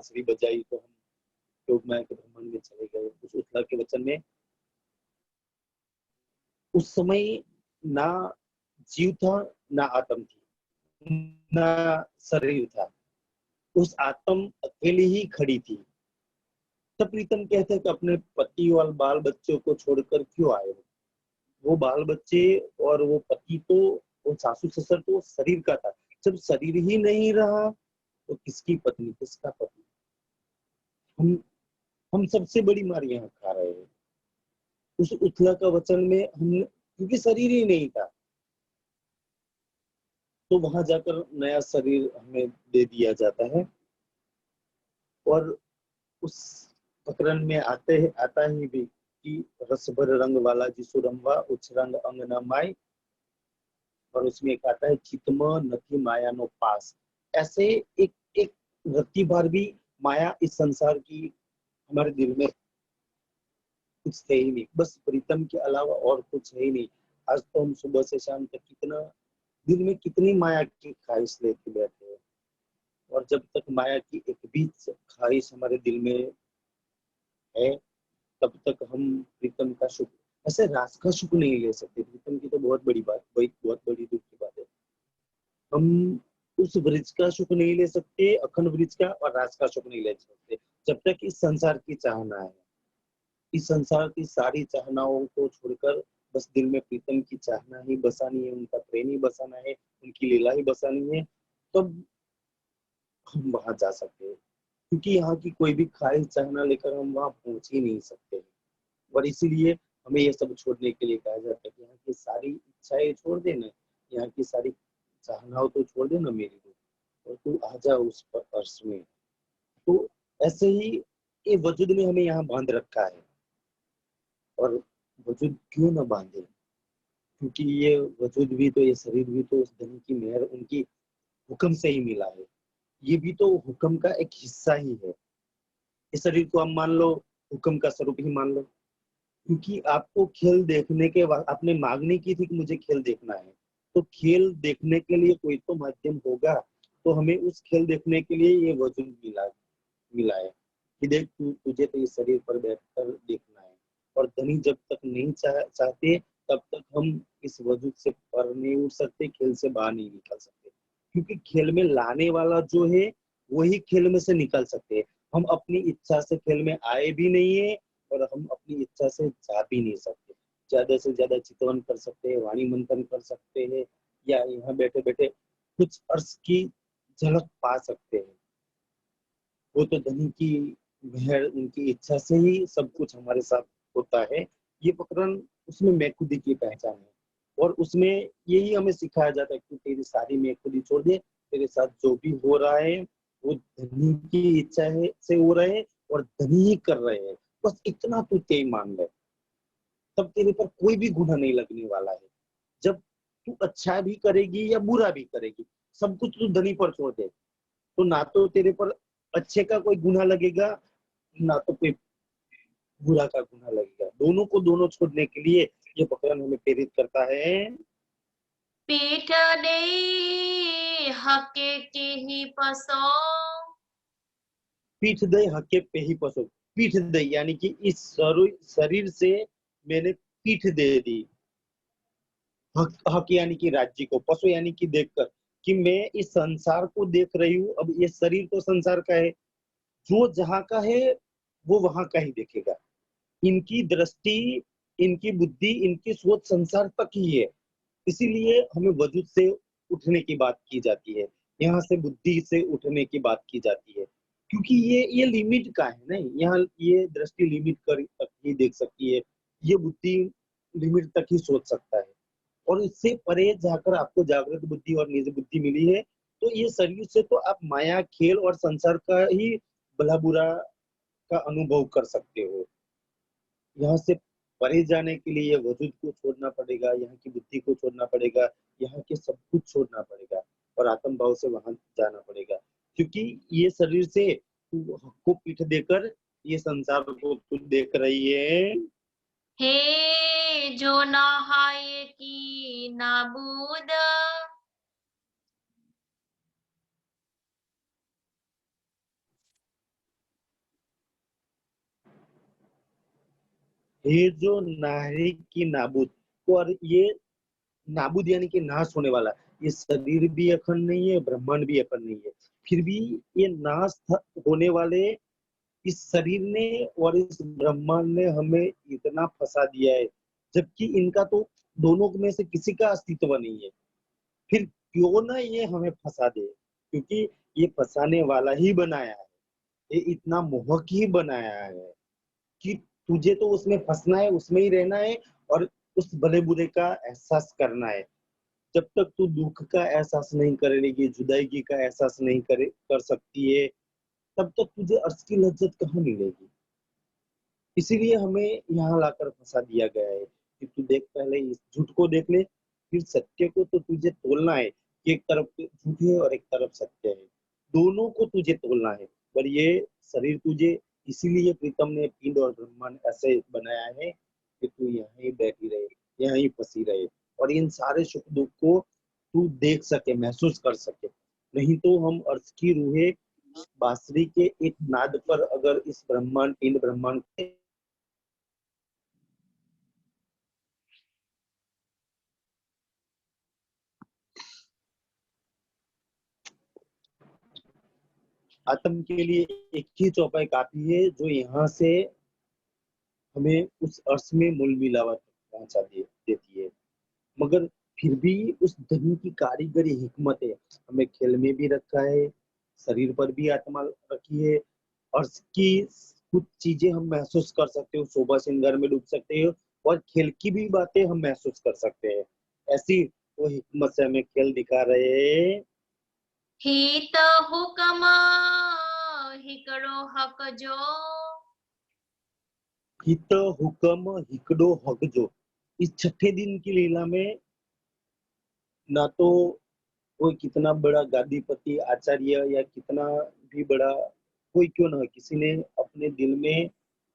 बांसुरी बजाई तो हम योग माया के ब्रह्मांड में चले गए। उस उथला के वचन में उस समय ना जीव था, ना आत्म थी, ना शरीर था। उस आत्म अकेली ही खड़ी थी। तब प्रीतम कहते हैं कि अपने पति और बाल बच्चों को छोड़कर क्यों आए हो? वो बाल बच्चे और वो पति तो, वो सासू ससुर तो शरीर का था। जब शरीर ही नहीं रहा तो किसकी पत्नी, किसका पति? हम हम सबसे बड़ी मार यहाँ खा रहे हैं। उस उथला का वचन में हम, क्योंकि शरीर ही नहीं था, तो वहां जाकर नया शरीर हमें दे दिया जाता है। और उस प्रकरण में आता ही भी कि रस भर रंग वाला जिसु रंगवा उच्च रंग अंग न माय, और उसमें एक आता है चितम नथी माया नो पास। ऐसे एक एक रत्ती भर भी माया इस संसार की हमारे दिल में कुछ है ही नहीं, बस प्रीतम के अलावा और कुछ है ही नहीं। आज तो हम सुबह से शाम तक कितना, दिल में कितनी माया की ख्वाहिश लेके बैठे हैं, और जब तक माया की एक भी ख्वाहिश हमारे दिल में है, तब तक हम प्रीतम का सुख, ऐसे रास का सुख नहीं ले सकते। प्रीतम की तो बहुत बड़ी बात, वही बहुत बड़ी दुख की बात है। हम उस वृक्ष का सुख नहीं ले सकते, अखंड वृक्ष का और रास का सुख नहीं ले सकते, जब तक इस संसार की चाहना है। इस संसार की सारी चाहनाओं को छोड़कर बस दिल में प्रीतम की चाहना ही बसानी है, उनका प्रेम ही बसाना है, उनकी लीला ही बसानी है, तब हम वहां जा सकते हैं। क्योंकि यहाँ की कोई भी ख्वाहिश चाहना लेकर हम वहां पहुंच ही नहीं सकते। और इसीलिए हमें ये सब छोड़ने के लिए कहा जाता है कि यहाँ की सारी इच्छाएं छोड़ देना, यहाँ की सारी चाहनाओं तो छोड़ देना मेरी को, और तू आ जा उस अर्श में। तो ऐसे ही ये वजूद ने हमें यहाँ बांध रखा है, और वजूद क्यों ना बांधे? क्योंकि ये वजूद भी तो, ये शरीर भी तो उस धनी की मेहर, उनकी हुक्म से ही मिला है। ये भी तो हुक्म का एक हिस्सा ही है। इस शरीर को आप मान लो हुक्म का स्वरूप ही मान लो। क्योंकि आपको खेल देखने के बाद आपने मांगनी की थी कि मुझे खेल देखना है, तो खेल देखने के लिए कोई तो माध्यम होगा। तो हमें उस खेल देखने के लिए ये वजूद मिला है कि देख तुझे तो इस शरीर पर बैठकर देखना है। और धनी जब तक नहीं चाहते, तब तक हम इस वजूद से पर नहीं उठ सकते, खेल से बाहर नहीं निकल सकते। क्योंकि खेल में लाने वाला जो है वही खेल में से निकल सकते हैं। हम अपनी इच्छा से खेल में आए भी नहीं है, और हम अपनी इच्छा से जा भी नहीं सकते। ज्यादा से ज्यादा चितवन कर सकते हैं, वाणी मंथन कर सकते हैं, या यहाँ बैठे बैठे कुछ अर्थ की झलक पा सकते हैं। वो तो धनी की मेहर, उनकी इच्छा से ही सब कुछ हमारे साथ होता है। ये प्रकरण उसमें मैं खुदी की पहचान है, और उसमें यही हमें सिखाया जाता है कि तेरी सारी मैं खुदी छोड़ दे, तेरे साथ जो भी हो रहा है वो धनी की इच्छा है से हो रहे हैं, और धनी ही कर रहे हैं। बस इतना तू तय मान ले, तब तेरे पर कोई भी गुनाह नहीं लगने वाला है। जब तू अच्छा भी करेगी या बुरा भी करेगी, सब कुछ तू धनी पर छोड़ दे, तो ना तो तेरे पर अच्छे का कोई गुनाह लगेगा, ना तो कोई बुरा का गुनाह लगेगा। दोनों को दोनों छोड़ने के लिए ये प्रकरण हमें प्रेरित करता है। पीठ दे हके के ही पसो, पीठ दे हके पे ही पसो। पीठ दे यानी कि इस शरीर से मैंने पीठ दे दी। हक यानी कि राज्य को, पशु यानी कि देखकर, कि मैं इस संसार को देख रही हूँ। अब ये शरीर तो संसार का है, जो जहाँ का है वो वहां का ही देखेगा। इनकी दृष्टि, इनकी बुद्धि, इनकी सोच संसार तक ही है। इसीलिए हमें वजूद से उठने की बात की जाती है, यहाँ से बुद्धि से उठने की बात की जाती है। क्योंकि ये लिमिट का है ना, यहाँ ये दृष्टि लिमिट कर तक ही देख सकती है, ये बुद्धि लिमिट तक ही सोच सकता है। और इससे परे जाकर आपको जागृत बुद्धि और निज बुद्धि मिली है, तो ये शरीर से तो आप माया, खेल और संसार का ही भला बुरा का अनुभव कर सकते हो। यहाँ से परे जाने के लिए वजूद को छोड़ना पड़ेगा, यहाँ की बुद्धि को छोड़ना पड़ेगा, यहाँ के सब कुछ छोड़ना पड़ेगा, और आत्म भाव से वहां जाना पड़ेगा। क्योंकि ये शरीर से तू हक को पीठ देकर ये संसार को तू देख रही है। हे जो नहाए की नाबूद, हे जो नारी की नाबूद, और ये नाबूद यानी कि नाश होने वाला, ये शरीर भी अखंड नहीं है, ब्रह्मांड भी अखंड नहीं है, फिर भी ये होने वाले इस शरीर ने और इस ब्रह्मांड ने हमें इतना फंसा दिया है, जबकि इनका तो दोनों में से किसी का अस्तित्व नहीं है। फिर क्यों ना ये हमें फंसा दे, क्योंकि ये फंसाने वाला ही बनाया है, ये इतना मोहक ही बनाया है कि तुझे तो उसमें फंसना है, उसमें ही रहना है, और उस भले बुरे का एहसास करना है। जब तक तू दुख का एहसास नहीं करेगी, जुदाई का एहसास नहीं कर सकती है, तब तक तुझे अर्श की लज्जत कहाँ मिलेगी। इसीलिए हमें यहाँ लाकर फंसा दिया गया है कि तू देख, पहले इस झूठ को देख ले, फिर सत्य को तो तुझे तोलना है कि एक तरफ झूठ है और एक तरफ सत्य है, दोनों को तुझे तोलना है। पर ये शरीर तुझे इसीलिए प्रीतम ने पिंड और ब्रह्मांड ऐसे बनाया है कि तू यहाँ ही बैठी रहे, यहाँ ही फंसी रहे, और इन सारे सुख दुख को तू देख सके, महसूस कर सके। नहीं तो हम अर्थ की रूहें बांसुरी के एक नाद पर अगर इस ब्रह्मांड, पिंड ब्रह्मांड के आत्म के लिए एक ही चौपाई काफी है, जो यहाँ से हमें उस अर्श में मूल मिलावट पहुंचा देती है। मगर फिर भी उस धनी की कारीगरी हिकमत है, हमें खेल में भी रखा है, शरीर पर भी आत्मा रखी है, अर्श की कुछ चीजें हम महसूस कर सकते हो, शोभा श्रृंगार में डूब सकते हो, और खेल की भी बातें हम महसूस कर सकते हैं। ऐसी वो हिकमत से हमें खेल दिखा रहे हैं। हित हुकम हिकड़ो हक जो, हित हुक्म हिकड़ो हक जो, इस छठे दिन की लीला में ना तो कोई कितना बड़ा गादीपति आचार्य या कितना भी बड़ा कोई क्यों ना हो, किसी ने अपने दिल में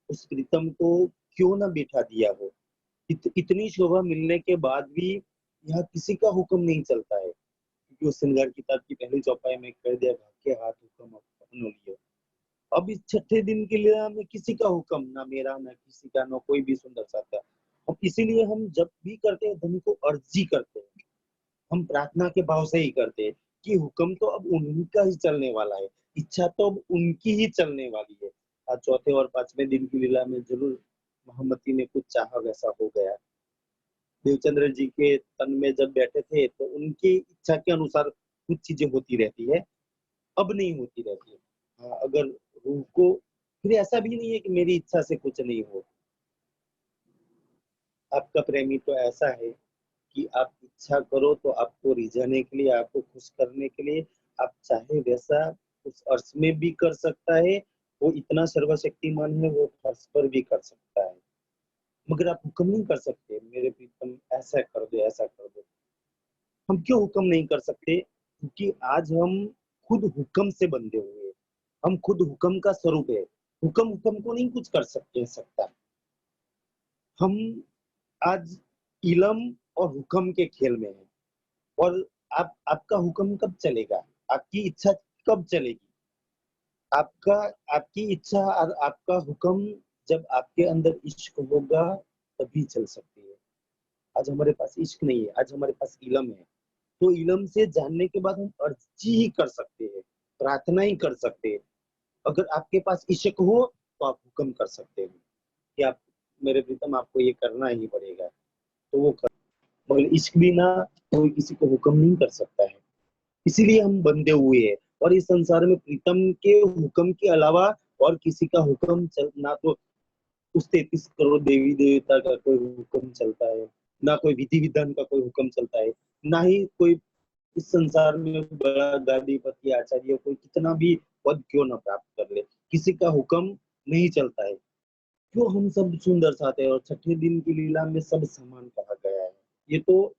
उस प्रीतम को क्यों ना बिठा दिया हो, इतनी शोभा मिलने के बाद भी यहाँ किसी का हुक्म नहीं चलता है, क्योंकि उस श्रृंगार किताब की पहली चौपाई में कह दिया, के हाथ हुक्म अपनो लियो। अब इस छठे दिन के लिए में किसी का हुक्म ना, मेरा ना किसी का, ना कोई भी सुंदर साथा। अब इसीलिए हम जब भी करते हैं धनी को अर्जी करते हैं, हम प्रार्थना के भाव से ही करते हैं कि हुक्म तो अब उनका ही चलने वाला है, इच्छा तो अब उनकी ही चलने वाली है। आज चौथे और पांचवें दिन की लीला में जरूर महामती ने कुछ चाहा, वैसा हो गया। देवचंद्र जी के तन में जब बैठे थे तो उनकी इच्छा के अनुसार कुछ चीजें होती रहती है, अब नहीं होती रहती है। हाँ, अगर रूह को, फिर ऐसा भी नहीं है कि मेरी इच्छा से कुछ नहीं हो। आपका प्रेमी तो ऐसा है कि आप इच्छा करो तो आपको रिझाने के लिए, आपको खुश करने के लिए, आप चाहे वैसा उस अर्श में भी कर सकता है। वो इतना सर्वशक्तिमान है, वो फर्श पर भी कर सकता है। मगर आप हुक्म नहीं कर सकते, मेरे प्रीतम ऐसा कर दो, ऐसा कर दो। हम क्यों हुक्म नहीं कर सकते? क्योंकि आज हम खुद हुक्म से बंधे हुए हैं, हम खुद हुक्म का स्वरूप है। हुक्म हुक्म को नहीं कुछ कर सकता। हम आज इलम और हुक्म के खेल में है, और आपका हुक्म कब चलेगा? आपकी इच्छा कब चलेगी? आपका आपकी इच्छा और आपका हुक्म जब आपके अंदर इश्क होगा तभी चल सकती है। आज हमारे पास इश्क नहीं है, आज हमारे पास इलम है। तो इलम से जानने के बाद हम अर्जी ही कर सकते हैं, प्रार्थना ही कर सकते हैं। अगर आपके पास इश्क हो तो आप हुक्म कर सकते हैं कि आप, मेरे प्रीतम आपको ये करना ही पड़ेगा, तो वो कर। मगर इश्क भी ना, कोई किसी को हुक्म नहीं कर सकता है। इसीलिए हम बंधे हुए हैं, और इस संसार में प्रीतम के हुक्म के अलावा और किसी का हुक्म चल ना, तो उस 33 करोड़ देवी देवता का कोई हुक्म चलता है, ना कोई विधि विधान का कोई हुक्म चलता है, ना ही कोई इस संसार में बड़ा गादीपति आचार्य कोई कितना भी पद क्यों ना प्राप्त कर ले, किसी का हुक्म नहीं चलता है। क्यों हम सब सुंदर साथ है, और छठे दिन की लीला में सब समान कहा गया है। ये तो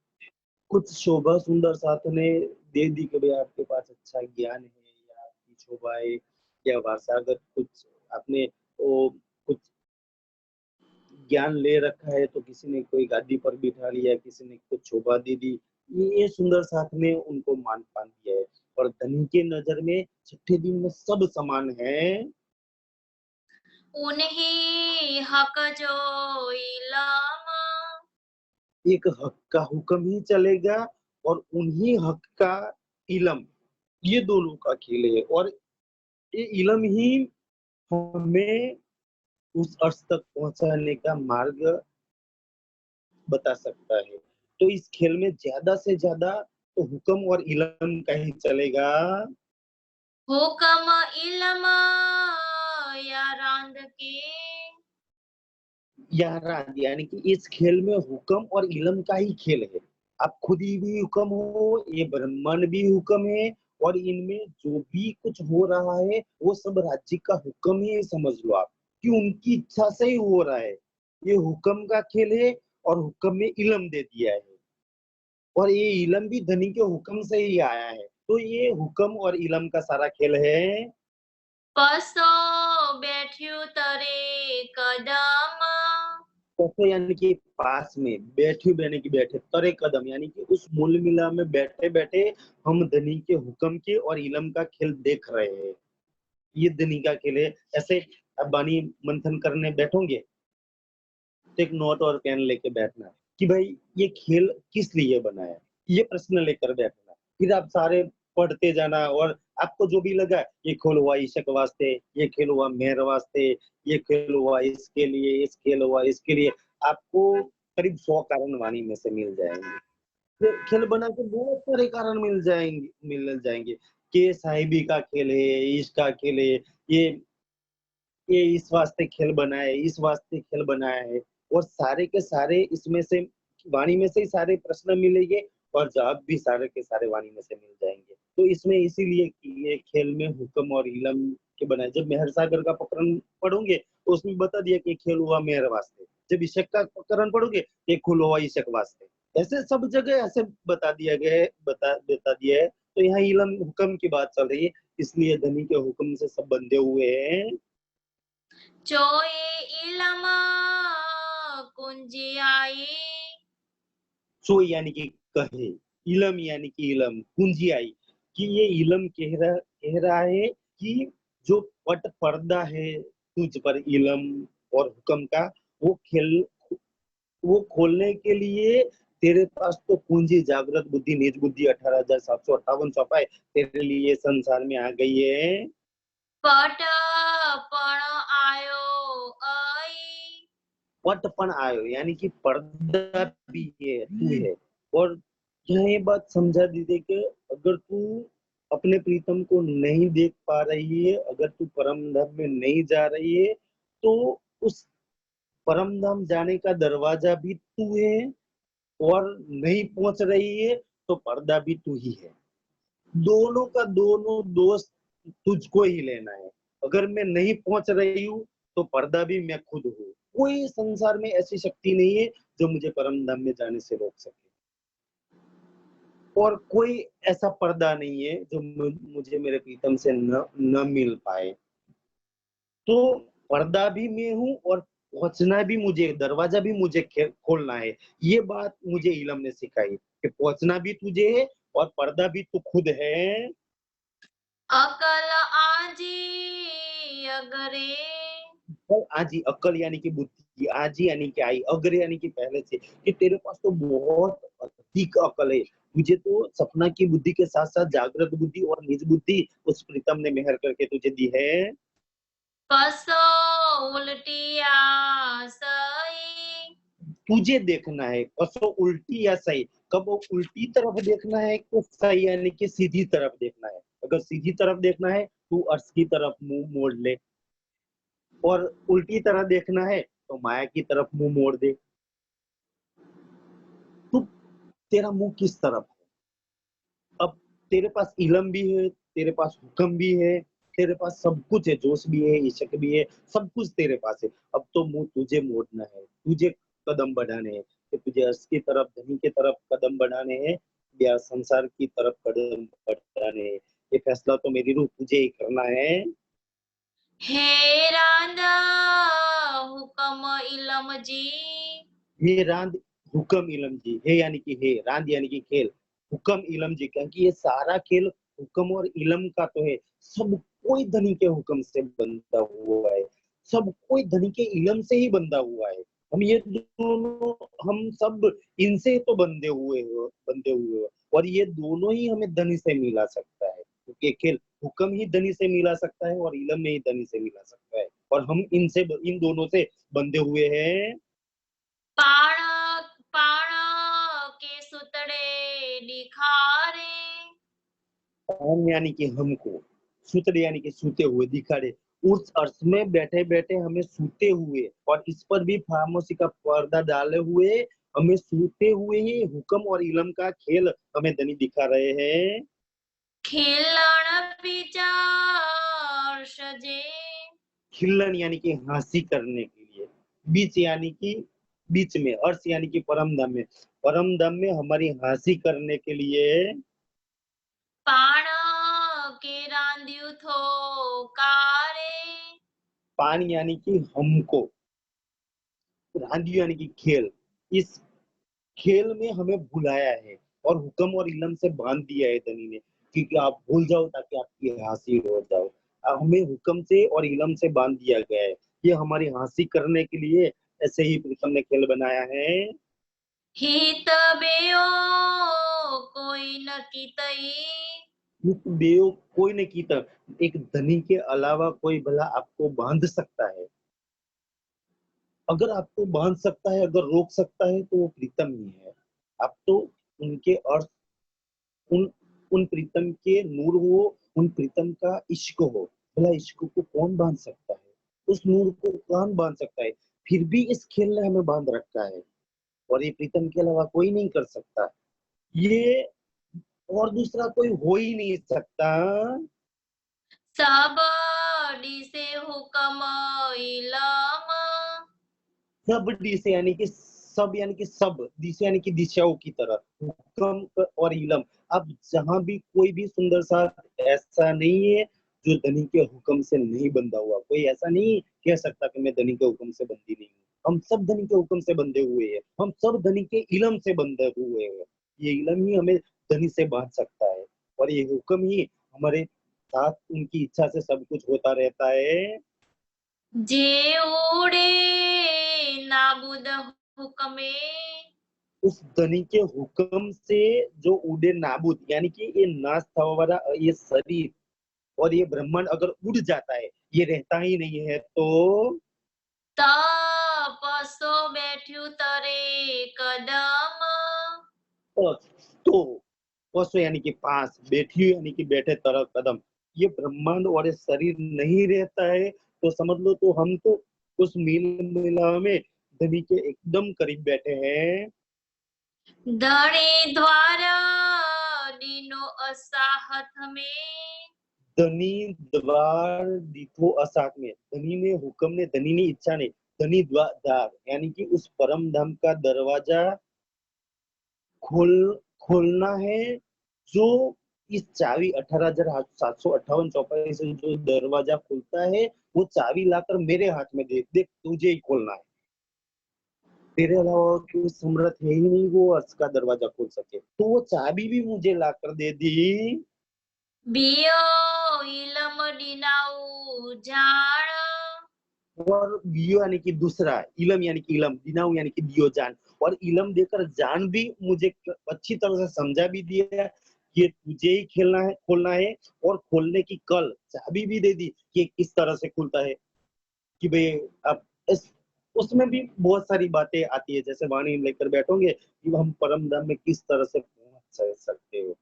कुछ शोभा सुंदर साथ ने दे दी कि भाई आपके पास अच्छा ज्ञान है, या आपकी शोभा है, या वारसागत कुछ आपने वो कुछ ज्ञान ले रखा है, तो किसी ने कोई गादी पर बिठा लिया, किसी ने कुछ शोभा दे दी। ये सुंदर साथ ने उनको मान पान दिया है, और धनी के नजर में छठे दिन में सब समान है। उन्हीं हक जो इलम। एक हक का हुक्म ही चलेगा और उन्हीं हक का इलम, ये दोनों का खेल है। और ये इलम ही हमें उस अर्थ तक पहुंचाने का मार्ग बता सकता है। तो इस खेल में ज्यादा से ज्यादा तो हुक्म और इलम का ही चलेगा। हुक्म इलम या रांद के। यानी कि इस खेल में हुक्म और इलम का ही खेल है। आप खुद ही भी हुक्म हो, ये ब्रह्मांड भी हुक्म है, और इनमें जो भी कुछ हो रहा है वो सब राज्य का हुक्म ही समझ लो आप, कि उनकी इच्छा से ही हो रहा है। ये हुक्म का खेल है और हुक्म में इलम दे दिया है, और ये इलम भी धनी के हुक्म से ही आया है। तो ये हुक्म और इलम का सारा खेल है। पसो बैठ्यू तरे कदम। कैसे यानी कि पास में बैठे, बैठे की बैठे तरे कदम, यानी कि उस मूल मिला में बैठे बैठे हम धनी के हुक्म के और इलम का खेल देख रहे हैं। ये धनी का खेल है। ऐसे अब वाणी मंथन करने बैठोगे तो एक नोट और पेन लेके बैठना कि भाई ये खेल किस लिए बना है, ये प्रश्न लेकर बैठना। फिर आप सारे पढ़ते जाना, और आपको जो भी लगा, ये खेल हुआ ईशक वास्ते, ये खेल हुआ मेहर वास्ते, ये खेल हुआ इसके लिए, इस खेल हुआ इसके लिए, आपको करीब 100 कारण वाणी में से मिल जाएंगे। फिर खेल बना के बहुत सारे कारण मिल जाएंगे कि ये साहिबी का खेल है, इसका खेल है, ये इस वास्ते खेल बनाया है, इस वास्ते खेल बनाया है। और सारे के सारे इसमें से वाणी में से ही सारे प्रश्न मिलेंगे, और जवाब भी सारे के सारे वाणी में से मिल जाएंगे। तो इसमें इसीलिए कि ये खेल में हुक्म और इलम के बनाए। जब मेहर सागर का प्रकरण पढ़ोगे तो उसमें बता दिया कि खेल हुआ मेहर वास्ते। जब इशक का प्रकरण पढ़ोगे ये खेल हुआ इशक वास्ते। ऐसे सब जगह ऐसे बता दिया है। तो यहाँ इलम हुक्म की बात चल रही है, इसलिए धनी के हुक्म से सब बंधे हुए हैं। चोए इलम कुंजी आई। सो यानी कि कहे, इलम यानी कि इलम, कुंजी आई, कि ये इलम कह रहा है कि जो पट पर्दा है तुझ पर इलम और हुक्म का, वो खेल वो खोलने के लिए तेरे पास तो पूंजी जागृत बुद्धि निज बुद्धि 18,758 चौपाई तेरे लिए संसार में आ गई है। पट पण आयो आई। पटपन आयो यानी कि पर्दा भी है, तू है। और यहाँ ये बात समझा दीजिए कि अगर तू अपने प्रीतम को नहीं देख पा रही है, अगर तू परम धाम में नहीं जा रही है, तो उस परम धाम जाने का दरवाजा भी तू है, और नहीं पहुंच रही है तो पर्दा भी तू ही है। दोनों का दोनों दोस्त तुझको ही लेना है। अगर मैं नहीं पहुंच रही हूँ तो पर्दा भी मैं खुद हूँ। कोई संसार में ऐसी शक्ति नहीं है जो मुझे परम धाम में जाने से रोक सके, और कोई ऐसा पर्दा नहीं है जो मुझे मेरे प्रीतम से न मिल पाए। तो पर्दा भी मैं हूँ, और पहुंचना भी मुझे, दरवाजा भी मुझे खोलना है। ये बात मुझे इलम ने सिखाई कि पहुंचना भी तुझे है और पर्दा भी तू खुद है। अकल आजी अगरे। और आजी, अक्ल यानी कि बुद्धि, आजी यानी कि आई, अग्र यानी कि पहले से, कि तेरे पास तो बहुत अधिक अकल है। तुझे तो सपना की बुद्धि के साथ साथ जागृत बुद्धि और निज बुद्धि उस प्रीतम ने मेहर करके तुझे दी है। कसो उल्टिया सई। तुझे देखना है कसो उल्टी या सही, कब वो उल्टी तरफ देखना है तो सही यानी कि सीधी तरफ देखना है। अगर सीधी तरफ देखना है तू अर्श की तरफ मुंह मोड़ ले, और उल्टी तरफ देखना है तो माया की तरफ मुंह मोड़ दे। तू, तेरा मुंह किस तरफ है? अब तेरे पास इलम भी है, तेरे पास हुक्म भी है, तेरे पास सब कुछ है, जोश भी है, इशक भी है, सब कुछ तेरे पास है। अब तो मुंह तुझे मोड़ना है, तुझे कदम बढ़ाने हैं, कि तुझे अर्श की तरफ, धनी की तरफ कदम बढ़ाने हैं या संसार की तरफ कदम बढ़ाने हैं। ये फैसला तो मेरी रूह तुझे ही करना है। हे रांदा हुकम इलम जी। ये रांद हुक्म इलम जी है, यानी कि है रांद यानी कि खेल, हुक्म इलम जी, क्योंकि ये सारा खेल हुक्म और इलम का तो है। सब कोई धनी के हुक्म से बनता हुआ है, सब कोई धनी के इलम से ही बंधा हुआ है। हम ये दोनों, हम सब इनसे तो बंधे हुए हो, और ये दोनों ही हमें धनी से मिला सकता है, क्योंकि खेल हुक्म ही धनी से मिला सकता है और इलम में ही धनी से मिला सकता है, और हम इन दोनों से बंधे हुए हैं। पाण पाण के सुतड़े दिखारे। हम यानी कि हमको, सूतड़े यानी कि सूते हुए दिखाड़े, उस अर्थ में बैठे बैठे हमें सूते हुए, और इस पर भी खामोशी का पर्दा डाले हुए हमें सूते हुए ही हुक्म और इलम का खेल हमें धनी दिखा रहे हैं। खिलण विचार सजे। खिल्लन यानी कि हंसी करने के लिए, बीच यानी कि बीच में, अर्श यानी कि परम धाम में हमारी हंसी करने के लिए। पाण के रांधियु थो कारे। पानी यानी कि हमको, रांधियो यानी कि खेल, इस खेल में हमें भुलाया है और हुक्म और इलम से बांध दिया है धनी ने, क्योंकि आप भूल जाओ ताकि आपकी हंसी हो जाओ। अब हमें हुक्म से और इलम से बांध दिया गया है, ये हमारी हंसी करने के लिए ऐसे ही प्रीतम ने खेल बनाया है। हित बेओ कोई न कीतई। युक्त बेयो कोई ने की तरह, एक धनी के अलावा कोई भला आपको बांध सकता है? अगर आपको बांध सकता है, अगर रोक सकता है, तो वो प्रीतम ही है। आप तो उनके अर्थ, उन उन प्रीतम के नूर हो, उन प्रीतम का इश्क हो। भला इश्क को कौन बांध सकता है? उस नूर को कौन बांध सकता है? फिर भी इस खेल ने हमें बांध रखा है, और ये प्रीतम के अलावा कोई नहीं कर सकता ये, और दूसरा कोई हो ही नहीं सकता। सब दिसे हुकम इलम। सब दिशा यानी कि सब, यानी कि सब दिशा यानी कि दिशाओं की तरफ, हुक्म और इलम। अब जहां भी कोई भी सुंदर सा ऐसा नहीं है जो धनी के हुक्म से नहीं बंधा हुआ, कोई ऐसा नहीं कह सकता कि मैं धनी के हुक्म से बंधी नहीं हूँ। हम सब धनी के हुक्म से बंधे हुए हैं, हम सब धनी के इलम से बंधे हुए हैं। ये इलम ही हमें धनी से बांध सकता है, और ये हुक्म ही हमारे साथ उनकी इच्छा से सब कुछ होता रहता है। जे उड़े नाबुद हुकमे। उस धनी के हुक्म से जो उड़े नाबूद, यानी कि ये नाश थवा वाला ये शरीर और ये ब्रह्मांड अगर उड़ जाता है, ये रहता ही नहीं है, तो तपसो बैठ्यू तरे कदम। तो पशु यानी कि पास, बैठी यानी कि बैठे तरह कदम, ये ब्रह्मांड और ये शरीर नहीं रहता है, तो समझ लो तो हम तो उस मील मिला में धनी के एकदम करीब बैठे हैं। धनी द्वार दीनो असाहत में। धनी द्वार दिखो असाक में, धनी ने इच्छा ने, धनी द्वार यानी कि उस परम धाम का दरवाजा खोल खोलना है। जो इस चाबी 18,758 चौपाई से जो दरवाजा खुलता है, वो चाबी लाकर मेरे हाथ में दे, देख तुझे ही खोलना है। तेरे अलावा कोई समर्थ है ही नहीं वो अर्श का दरवाजा खोल सके, तो वो चाबी भी मुझे लाकर दे दी। बियो इलम दिनाऊ जान। और वियो यानी कि दूसरा, इलम यानी कि इलम, दिनाऊ यानी कि दियो जान, और इलम देकर जान भी मुझे अच्छी तरह से समझा भी दिया, ये तुझे ही खेलना है, खोलना है, और खोलने की कल चाबी भी दे दी कि किस तरह से खुलता है। कि भाई अब इस उसमें भी बहुत सारी बातें आती है, जैसे वाणी लेकर बैठोगे कि हम परम धाम में किस तरह से पहुंच सकते हो।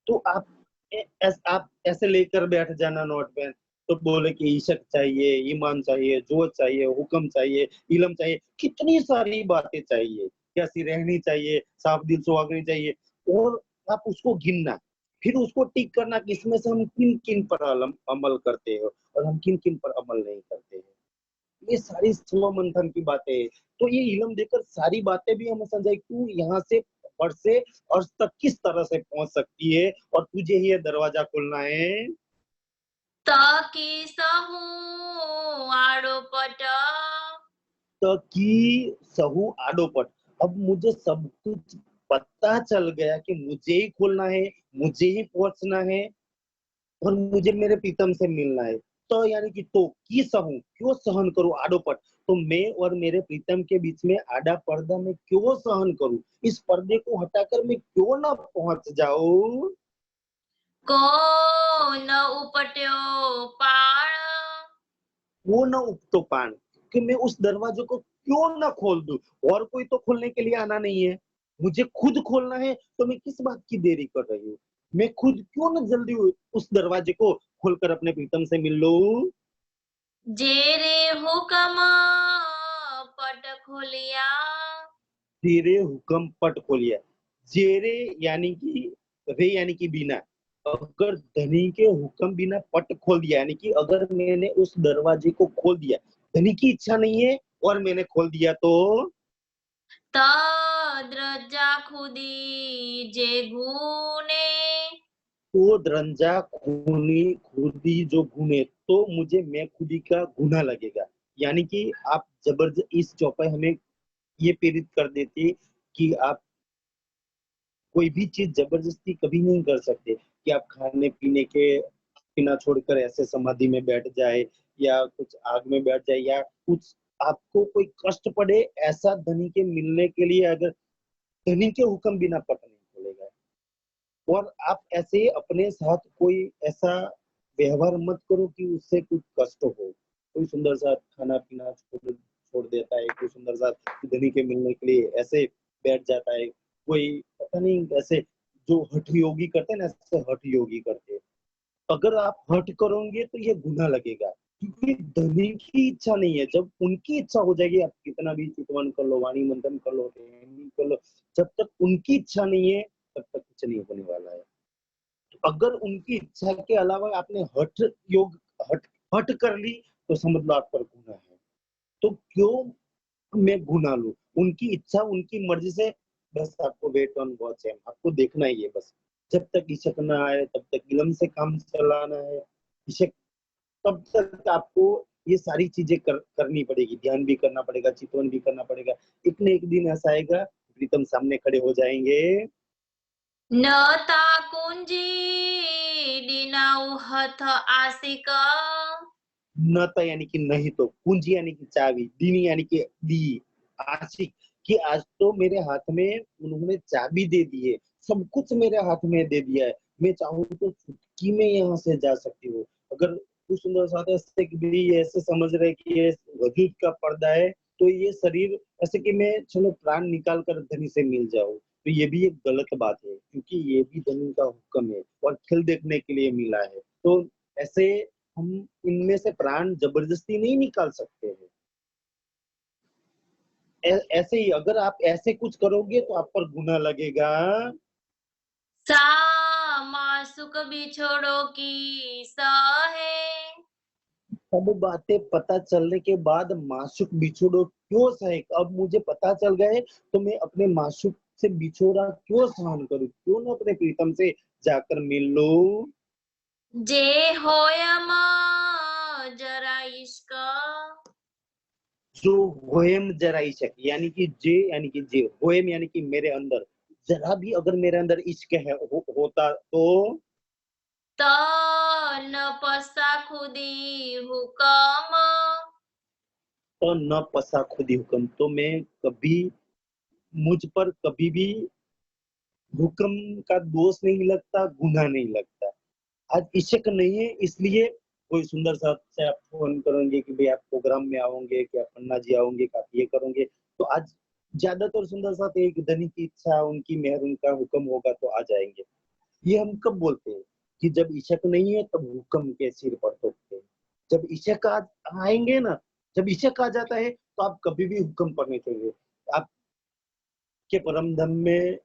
तो आप ऐसे लेकर बैठ जाना नोट पेन, तो बोले कि इशक चाहिए, ईमान चाहिए, जोत चाहिए, हुक्म चाहिए, इलम चाहिए, कितनी सारी बातें चाहिए, कैसी रहनी चाहिए, साफ दिल सुहागनी चाहिए, और आप उसको गिनना, फिर उसको टिक करना कि इसमें से हम किन किन पर अमल करते हो और हम किन किन पर अमल नहीं करते हैं। ये सारी स्व मंथन की बातें हैं। तो ये इलम देकर सारी बातें भी हमें समझाई, तू यहाँ से फट से अर्श तक किस तरह से पहुंच सकती है, और तुझे ही ये दरवाजा खोलना है। ताकि सहू आड़ो पट। तो कि सहू आडोपट, अब मुझे सब कुछ पता चल गया कि मुझे ही खोलना है, मुझे ही पहुंचना है, और मुझे मेरे प्रीतम से मिलना है। तो यानी कि तो की सहूं, क्यों सहन करूं आड़ोपट, तो मैं और मेरे प्रीतम के बीच में आड़ा पर्दा मैं क्यों सहन करूं, इस पर्दे को हटाकर मैं क्यों ना पहुंच जाऊं। को न उपट्यो पाण, वो ना उपतो पान, कि मैं उस दरवाजे को क्यों ना खोल दूं, और कोई तो खोलने के लिए आना नहीं है, मुझे खुद खोलना है, तो मैं किस बात की देरी कर रही हूँ, मैं खुद क्यों ना जल्दी उस दरवाजे को खोलकर अपने प्रीतम से मिल लूं। जेरे हुकम पट खोलिया, तेरे हुक्म पट खोलिया, जेरे यानी कि रे यानी कि बिना, अगर धनी के हुक्म बिना पट खोल दिया, यानी कि अगर मैंने उस दरवाजे को खोल दिया, धनी की इच्छा नहीं है और मैंने खोल दिया, तो तद्रजा खुदी जे गुने, वो रंजा खूनी खुदी जो गुने, तो मुझे मैं खुदी का गुना लगेगा। यानी कि आप जबरदस्त इस चौपाई हमें ये प्रेरित कर देती है कि आप कोई भी चीज जबरदस्ती कभी नहीं कर सकते, कि आप खाने पीने के पीना छोड़कर ऐसे समाधि में बैठ जाए, या कुछ आग में बैठ जाए, या कुछ आपको कोई कष्ट पड़े, ऐसा धनी के मिलने के लिए अगर धनी के हुक्म बिना पट नहीं खोलेगा। और आप ऐसे अपने साथ कोई ऐसा व्यवहार मत करो कि उससे कुछ कष्ट हो, कोई सुंदर सा खाना पीना छोड़ छोड़ देता है, कोई सुंदर सा धनी के मिलने के लिए ऐसे बैठ जाता है, कोई पता नहीं ऐसे जो हठ योगी करते हैं ना, ऐसे हठ योगी करते हैं। अगर आप हठ करोगे तो ये गुनाह लगेगा, क्योंकि धनी की इच्छा नहीं है, जब उनकी इच्छा हो जाएगी, आप कितना भी चितवन कर लो, वाणी मंथन कर लो, ध्यान कर लो, जब तक उनकी इच्छा नहीं है तब तक कुछ नहीं होने वाला है। अगर उनकी इच्छा के अलावा आपने हठ योग हठ हठ कर ली, तो समझ लो आप पर गुनाह है। तो क्यों मैं गुनाह लूं, उनकी इच्छा उनकी मर्जी से, बस आपको वेट ऑन वॉच है, आपको देखना ही है बस, जब तक इशक ना आए तब तक इलम से काम चलाना है, इशक तब तक आपको ये सारी चीजें करनी पड़ेगी, ध्यान भी करना पड़ेगा, चितवन भी करना पड़ेगा। एक न एक दिन ऐसा आएगा, प्रीतम सामने खड़े हो जाएंगे। न ता कुंजी दिनाउ हथ आसिक, न तो यानी कि नहीं, तो कुंजी यानी कि चाबी, दीनी यानी कि दी, आशिक कि आज तो मेरे हाथ में उन्होंने चाबी दे दी है, सब कुछ मेरे हाथ में दे दिया है, मैं चाहूँ तो चुटकी में यहाँ से जा सकती हूँ। अगर कुछ सुंदर साथ ऐसे भी ऐसे समझ रहे कि ये वजूद का पर्दा है, तो ये शरीर ऐसे कि मैं चलो प्राण निकाल कर धनी से मिल जाऊं, तो ये भी एक गलत बात है, क्योंकि ये भी धनी का हुक्म है और खेल देखने के लिए मिला है। तो ऐसे हम इनमें से प्राण जबरदस्ती नहीं निकाल सकते हैं। ऐसे ही अगर आप ऐसे कुछ करोगे तो आप पर गुनाह लगेगा। सा मासुक बिछोड़ो की सहे, सब बातें पता चलने के बाद माशूक बिछोड़ो क्यों सहे, अब मुझे पता चल गए तो मैं अपने माशूक से बिछोड़ा क्यों सहन करूं, क्यों ना अपने प्रीतम से जाकर मिल लूं। जे होयम जरा इश्क, जो होएम जरा इश्क, यानी कि जे यानी कि जे होएम यानी कि मेरे अंदर जरा भी अगर मेरे अंदर इश्क है होता, तो त न पसा खुदी हुकम, तो न पसा खुदी हुक्म, तो मैं कभी मुझ पर कभी भी हुक्म का दोष नहीं लगता, गुनाह नहीं लगता। आज इश्क नहीं है, इसलिए कोई सुंदर सा से आप फोन करेंगे कि भाई आप प्रोग्राम में आओगे, कि आप पन्ना जी आओगे, कि आप ये करोगे, तो आज ज्यादातर सुंदर साथ एक धनी की इच्छा, उनकी मेहर, उनका हुक्म होगा तो आ जाएंगे। ये हम कब बोलते हैं कि जब इशक नहीं है तब हुक्म के सिर पर ठोकते हैं। जब इशक आएंगे ना, जब इशक आ जाता है तो आप कभी भी हुक्म पर नहीं चाहिए। आपके परम धम में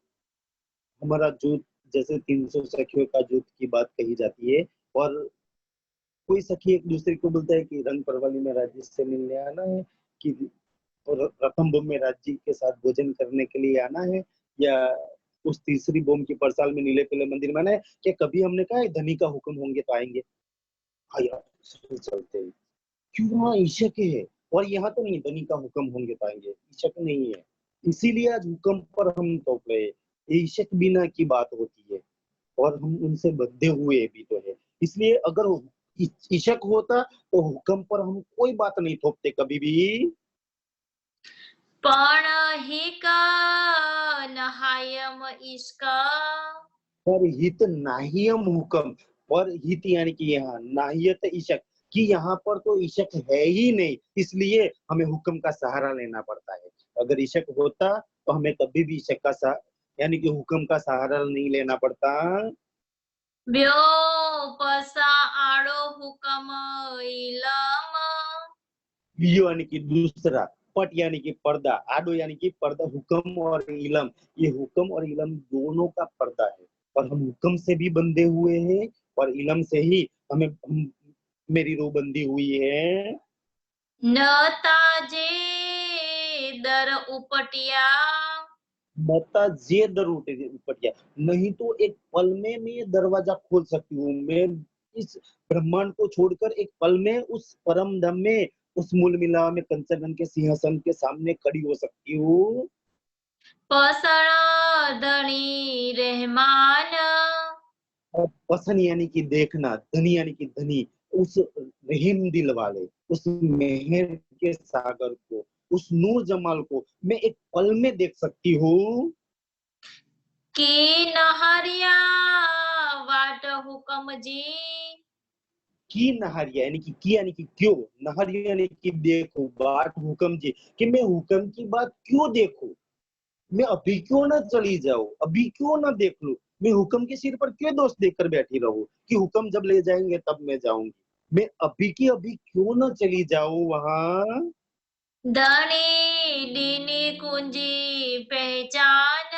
हमारा जूत, जैसे 300 सखियों का जूत की बात कही जाती है, और कोई सखी एक दूसरे को बोलता है कि रंग परवाली में राजी से मिलने आना है, कि और प्रथम बोम में राजी के साथ भोजन करने के लिए आना है, या उस तीसरी बोम की परसाल में नीले पीले मंदिर में आना है, कि कभी हमने कहा है धनी का हुक्म होंगे तो आएंगे। हाँ यार, चलते हैं, क्यों, हाँ इशक है, और यहाँ तो नहीं धनी का हुक्म होंगे तो आएंगे, इशक नहीं है, इसीलिए आज हुक्म पर हम टोक रहे हैं। ये इशक बिना की बात होती है, और हम उनसे बंधे हुए भी तो है। इसलिए अगर इशक होता तो हुक्म पर हम कोई बात नहीं थोपते कभी भी। पण हिक नहायम इश्क, पर हित नाहियम हुक्म, पर हित यानी कि यहाँ नाहियत इशक, कि यहाँ पर तो इशक है ही नहीं, इसलिए हमें हुक्म का सहारा लेना पड़ता है। अगर इशक होता तो हमें कभी भी इशक का यानी कि हुक्म का सहारा नहीं लेना पड़ता। ब्यो पसा आड़ो हुकम इलम, लियो यानी कि दूसरा, पट यानी कि पर्दा, आडो यानी कि पर्दा, हुक्म और इलम, ये हुक्म और इलम दोनों का पर्दा है। और हम हुक्म से भी बंधे हुए हैं और इलम से ही मेरी रूह बंधी हुई है। न ताजे दर उपटिया, मता जे दर उपटिया, नहीं तो एक पल में मैं ये दरवाजा खोल सकती हूँ। मैं इस ब्रह्मांड को छोड़कर एक पल में उस परम धाम में, उस मूल मिला में कंचन के सिंहासन के सामने खड़ी हो सकती हूँ। पसण धनी रहमान, और पसंद यानी कि देखना, धनी यानी कि धनी, उस रहीम दिल वाले, उस मेहर के सागर को, उस नूर जमाल को मैं एक पल में देख सकती हूँ। की नहरिया वाट हुकम जी, की नहरिया यानी कि यानी कि क्यों, नहरिया यानी कि देखो, बाट हुक्म जी, कि मैं हुक्म की बात क्यों देखूं, मैं अभी क्यों ना चली जाऊं, अभी क्यों ना देख लूं, मैं हुक्म के सिर पर क्यों दोष देकर बैठी रहूं कि हुक्म जब ले जाएंगे तब मैं जाऊंगी, मैं अभी की अभी क्यों ना चली जाऊं वहां। धनी दीनी कुंजी पहचान,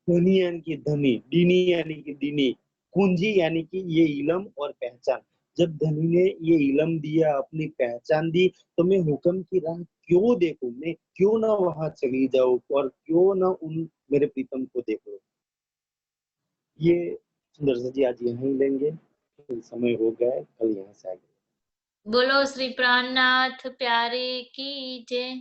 धनी यानी कि धनी, दीनी यानी कि दीनी, कुंजी यानी कि ये इलम और पहचान। जब धनी ने ये इलम दिया, अपनी पहचान दी, तो मैं हुक्म की राह क्यों देखूं, मैं क्यों ना वहां चली जाऊं और क्यों ना उन मेरे प्रीतम को देखूं। ये सुंदर सा जी आज यहीं लेंगे, समय हो गया है, कल यहाँ से आगे। बोलो श्री प्राणनाथ प्यारे की जय।